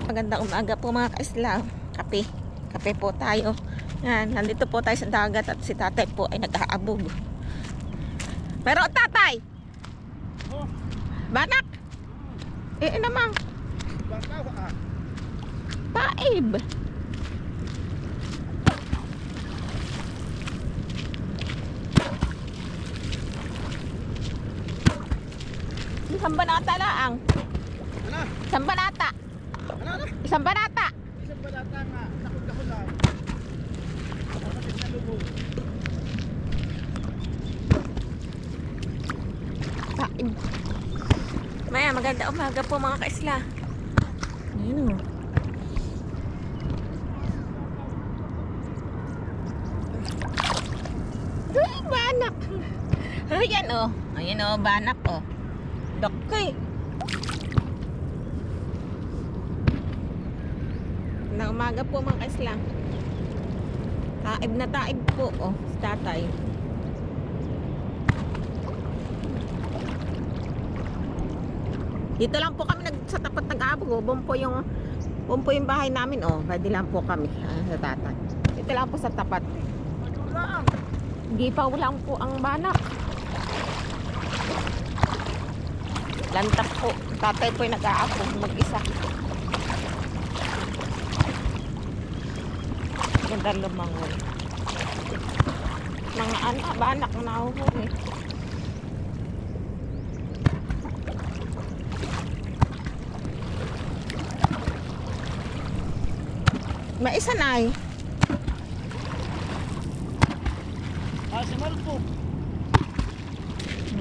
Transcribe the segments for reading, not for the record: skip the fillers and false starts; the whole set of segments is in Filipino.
Magandang umaga po mga kaisla. Kape po tayo. Yan, nandito po tayo sa dagat at si tatay po ay nag-aabog. Pero tatay! Banak! Namang paib! Isang banata laang. Ano? Isang banata. Ano? Isang banata. Isang balata nga. Nakot lang. Kapatid na lubog. Paib. Maya, maganda umaga po mga kaisla. Ayun o. Ay, banak. Ayan o. Ayan o, banak o. Dokay. Na umaga po mga kaisla. Taib na taib po o. Si tatay. Dito lang po kami sa tapat nag-aabog o. Buong po yung bahay namin o. Pwede lang po kami sa tatay. Dito lang po sa tapat. Hindi pa lang po ang banak. Lantak po. Tatay po yung nag-aabog mag-isa. Ganda lumangoy. Mga banak na nahuhuli. Maisa na ay. Si Malpo.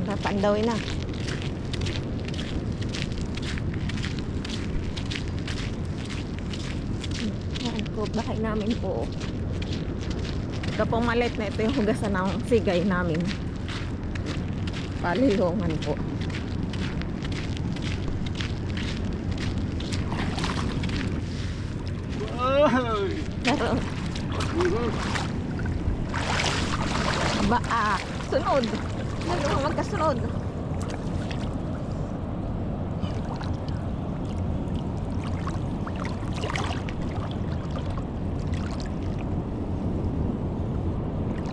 Napandawin na. Yan po, bahay namin po. Ito pong maliit na ito yung hugasan ng sigay namin. Palilungan po. Pero sunod. Nagawang magkasunod.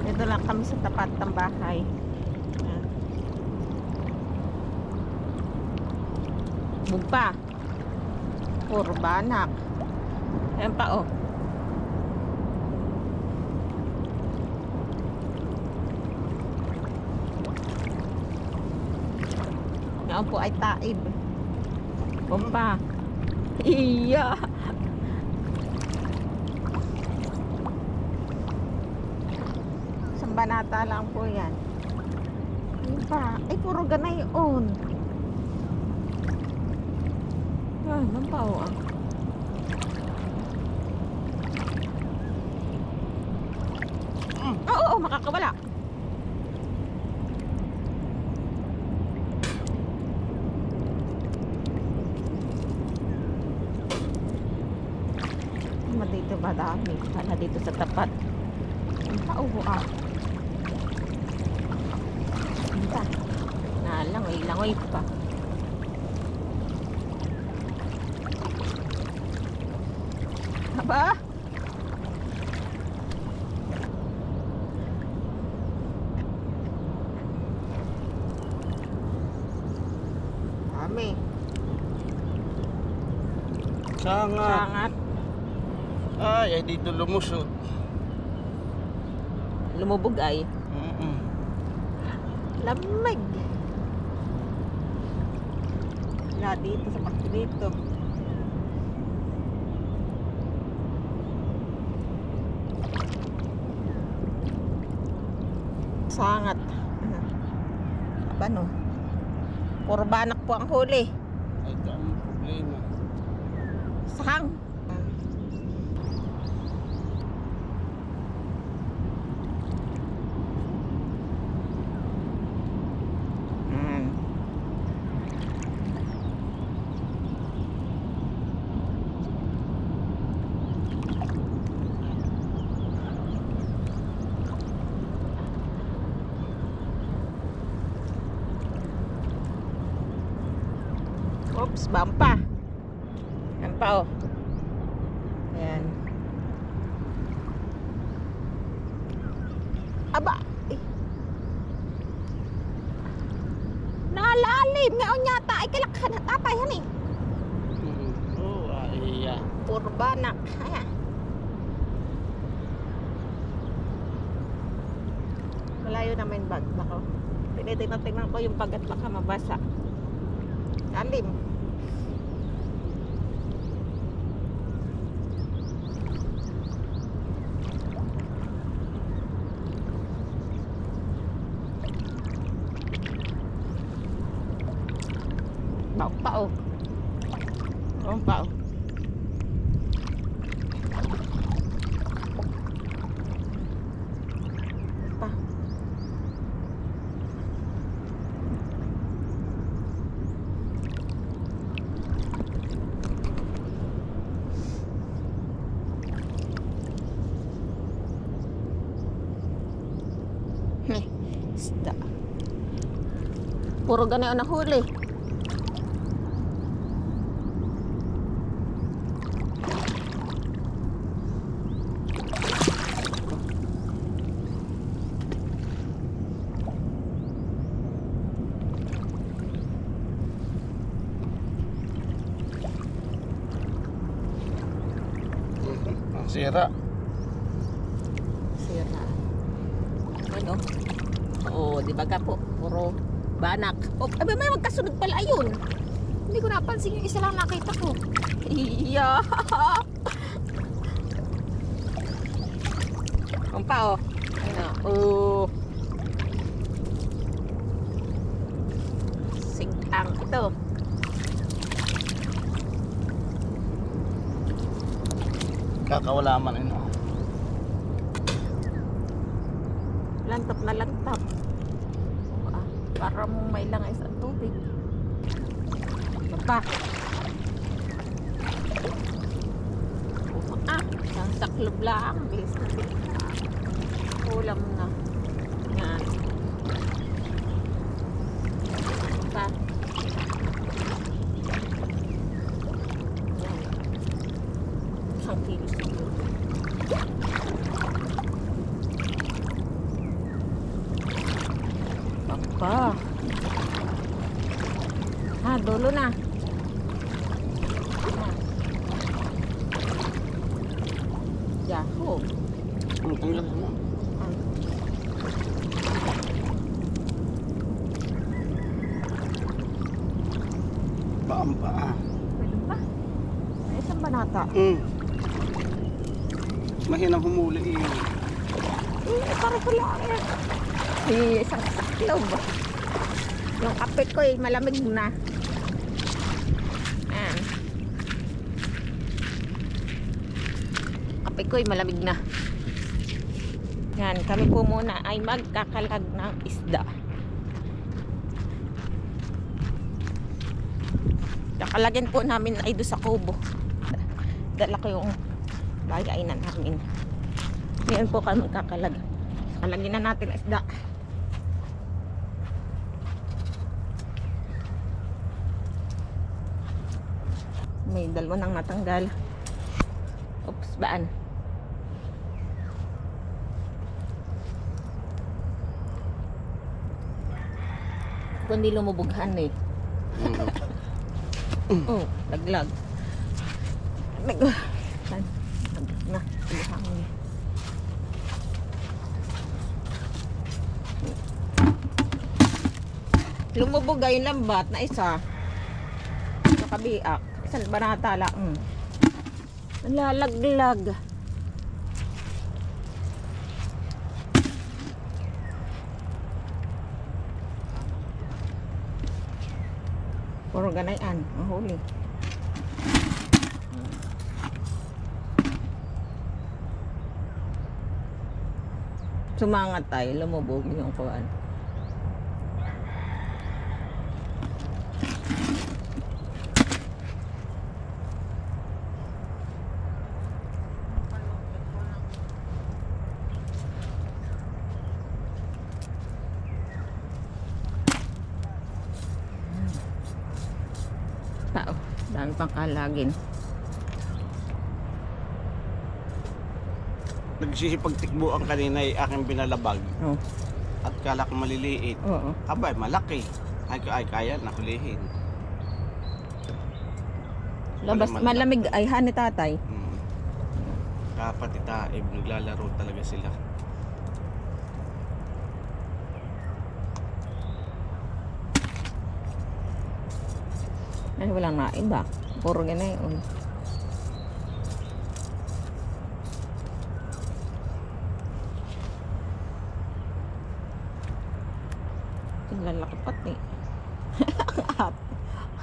Dito lang kami sa tapat ng bahay. Bugpa. Puro banak. Ayan pa oh. Yan po ay taib. Bumpa. Iya. Isang banata lang po yan. Yan pa. Ay puro ganay on. Ay, mampaw ah. Oo, makakawala. Dito ba dami? Sana dito sa tapat. Ang pauho ah. Ito. Nalangoy pa. Aba? Dami. Sangat. Ay, dito lumusot. Lumubog ay. Lamig. Wala dito sa pakto dito. Sangat. Aba no. Puro banak po ang huli. Ay, ito ang problema. Sahang. Oops, bampa. Yan pa oh. Ayan. Aba. Eh. Nalalim. Ngayon yata. Ay, kalakhan at apay. Yan eh. Oh, iya. Puro banak. Ayan. Malayo naman bag. Bako. Tinitingnan ko yung pagat baka mabasa. Lalim. Bampa oh. Bampa oh. Pa. Isda. Puro ganyan na huli. Sira. Sira. Ano? Oo, di ba ka po? Puro banak. Oh, abay, may magkasunod pala yun. Hindi ko napansin yung isa lang nakita ko. Iya. Ang pa oh. Ano? Oh. Singkang ito. Kakawala man ano. Lantap na lantap. Ah, para mong may langay sa tubig. Baba. Ah, ang saklob lang. Bilis na bilis na. Ulam na. Yan. Baba. Yan. Isang kilo siguro. Baba. Ah, dulo na. Yahoo. Ang tanggal mo. Paampa. Pwede ba? May isang banata. Mahinang humuli eh. Para ko lang eh. Isang saklob. Yung kapit ko eh, malamig na. Ayan. Kapit ko eh, malamig na. Yan, kami po muna ay magkakalag ng isda. Kakalagyan po namin ay doon sa kubo. Dala ko yung bayainan namin. Ngayon po kami magkakalag. Kalagyan na natin ang isda. May dalawa nang natanggal. Oops, baan? Kundi lumubughan eh. Oh, laglag. Na, ilihangin niya. Lumubog ay lambat na isa. Nakabiak. Isang banata lang. Nalalaglag. Puro ganayan. Ang huli. Sumangat tayo. Lumubog yung kuwan. pang kalagin. Nagsisipagtikbo ang kanina ay aking binalabag. Oh. At kala ko maliliit. Oo. Abay, malaki. Ay kaya nakulihin. Labas, malamig ay hani tatay. Kapatid taib, naglalaro talaga sila. Ay, walang naiba. Puro ganayon. Lalaki pati. Ang ate.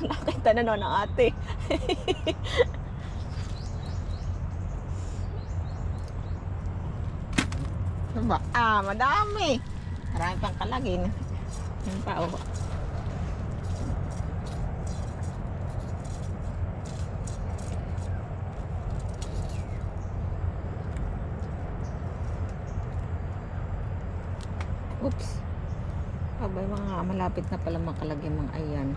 Nakita na noon ang ate. Diba? Madami. Marami pang kalagin. Yan pa, oh. Oops. Abay, mga malapit na pala makalagyan mga ayan.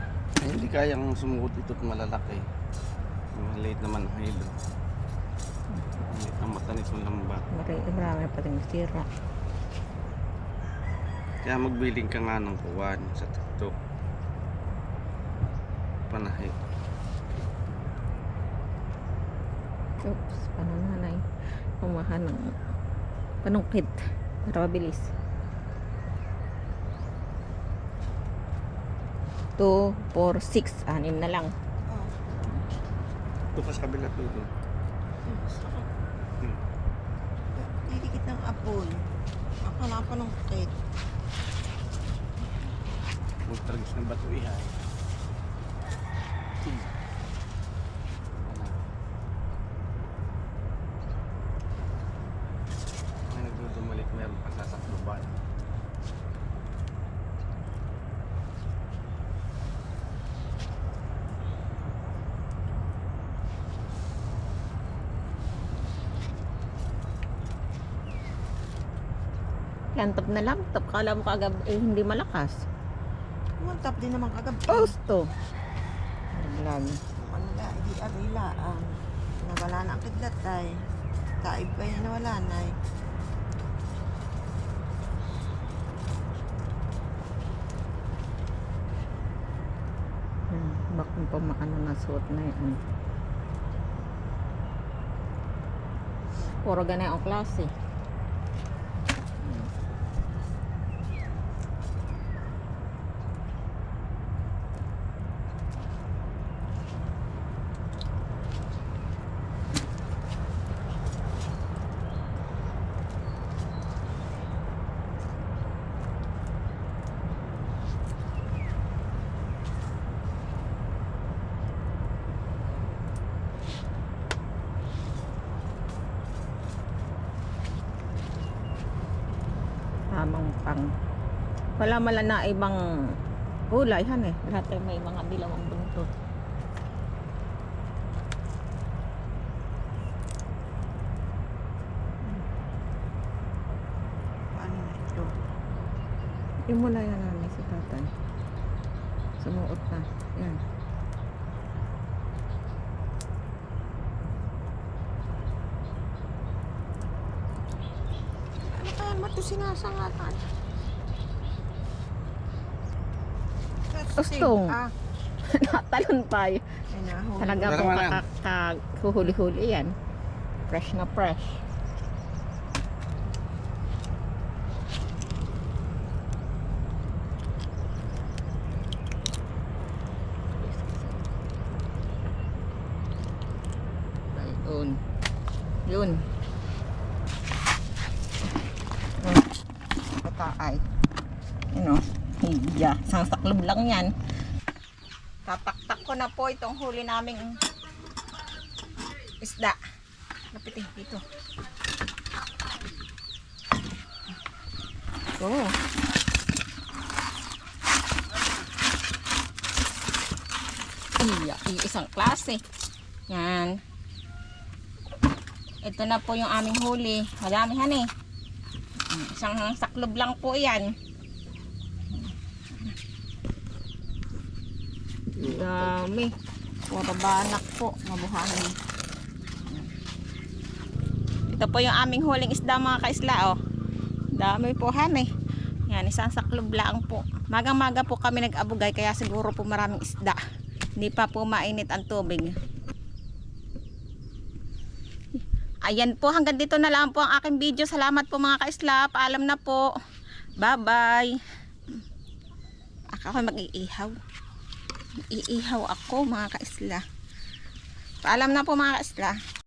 Hindi kayang sumuot ito't malalaki. Maliit naman ang hilo. Maliit ang mata nitong lambat. Marami pa rin sira. Kaya magbiling ka nga ng kuwan sa TikTok. Panahe. Oops, panananay. Pumahan ng panungkit para mabilis. 2, 4, 6. 6 na lang. Ito pa sa kabila ito. Didikit ng apol. Akala pa ng kit. Magtragis ng bato ihay. May nagdudumalik, meron pa sasakluban. Lantap na lantap. Kala mo kagab hindi malakas. Mantap din naman kagabi. Posto. Vlog. Wala, hindi arila. Nawala na ang kidlat ay. Taib pa yun nawala na ay. Bakit pa maano na suot na yan. Puro ganyan ang klase. Tamang pang. Wala mala na ibang kulay han eh. Lahat ay may mga dilawang buntot. Paano na ito? Yung mula yan namin si tatay. Sumuot na. Yan. Ano kaya mo ito sinasangatan? Ustong. Natalon pa yun. Ay nahuli. Talaga po Dalawa lang. huhuli-huli yan. Fresh na fresh. Ayun. Yun. Pataay. Yun o. Hiya. Isang saklob lang yan. Tataktak ko na po itong huli naming isda. Lapitin dito. Oh. Iya, isang klase. Yan. Ito na po yung aming huli. Madamihan eh. Isang saklob lang po yan. Dami. Puro banak po, mabuhahin. Ito po yung aming huling isda mga kaisla, oh. Dami po han eh. Yan, isang saklob lang po. Magang-maga po kami nag-abugay kaya siguro po maraming isda. Hindi pa po mainit ang tubig. Ayan po, hanggang dito na lang po ang aking video. Salamat po mga kaisla. Paalam na po. Bye-bye. Ako mag-iihaw. Iihaw ako mga kaisla. Paalam na po mga kaisla.